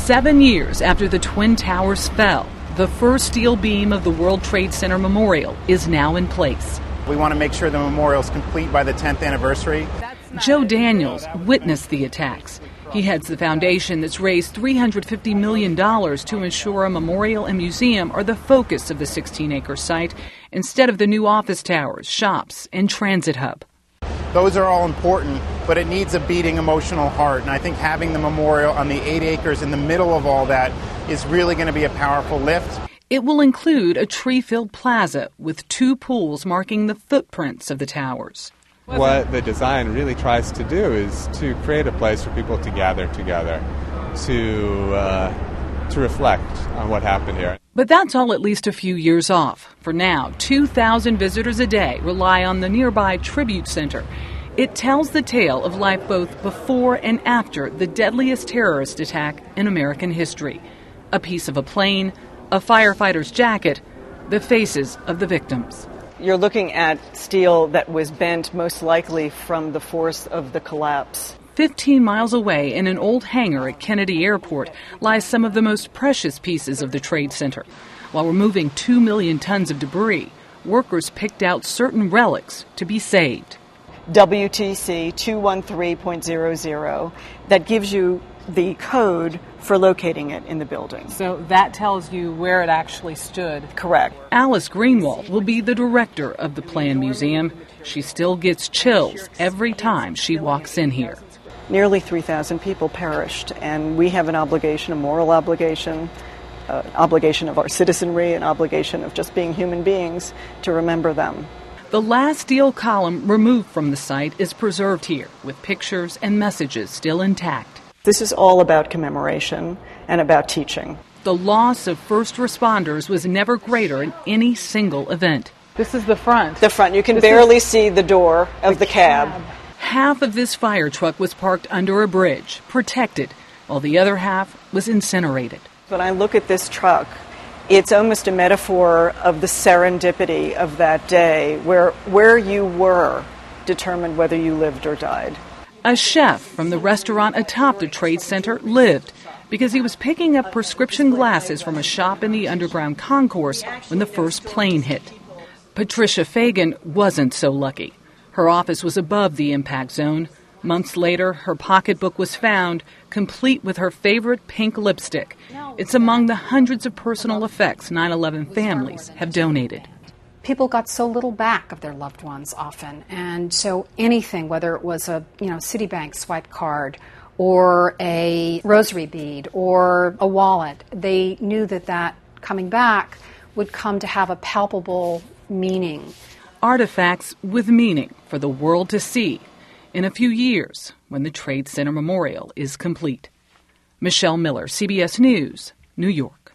7 years after the Twin Towers fell, the first steel beam of the World Trade Center Memorial is now in place. We want to make sure the memorial is complete by the 10th anniversary. Joe Daniels witnessed the attacks. He heads the foundation that's raised $350 million to ensure a memorial and museum are the focus of the 16-acre site instead of the new office towers, shops, and transit hub. Those are all important, but it needs a beating emotional heart. And I think having the memorial on the 8 acres in the middle of all that is really going to be a powerful lift. It will include a tree-filled plaza with 2 pools marking the footprints of the towers. What the design really tries to do is to create a place for people to gather together, to reflect on what happened here. But that's all at least a few years off. For now, 2,000 visitors a day rely on the nearby Tribute Center. It tells the tale of life both before and after the deadliest terrorist attack in American history. A piece of a plane, a firefighter's jacket, the faces of the victims. You're looking at steel that was bent most likely from the force of the collapse. 15 miles away in an old hangar at Kennedy Airport lies some of the most precious pieces of the Trade Center. While removing 2 million tons of debris, workers picked out certain relics to be saved. WTC 213.00, that gives you the code for locating it in the building. So that tells you where it actually stood. Correct. Alice Greenwald will be the director of the planned museum. She still gets chills every time she walks in here. Nearly 3,000 people perished, and we have an obligation, a moral obligation, obligation of our citizenry, an obligation of just being human beings to remember them. The last steel column removed from the site is preserved here, with pictures and messages still intact. This is all about commemoration and about teaching. The loss of first responders was never greater in any single event. This is the front. The front. You can barely see the door of the cab. Half of this fire truck was parked under a bridge, protected, while the other half was incinerated. When I look at this truck, it's almost a metaphor of the serendipity of that day, where you were determined whether you lived or died. A chef from the restaurant atop the Trade Center lived because he was picking up prescription glasses from a shop in the underground concourse when the first plane hit. Patricia Fagan wasn't so lucky. Her office was above the impact zone. Months later, her pocketbook was found, complete with her favorite pink lipstick. It's among the hundreds of personal effects 9/11 families have donated. People got so little back of their loved ones often, and so anything, whether it was a Citibank swipe card or a rosary bead or a wallet, they knew that coming back would come to have a palpable meaning. Artifacts with meaning for the world to see in a few years when the Trade Center Memorial is complete. Michelle Miller, CBS News, New York.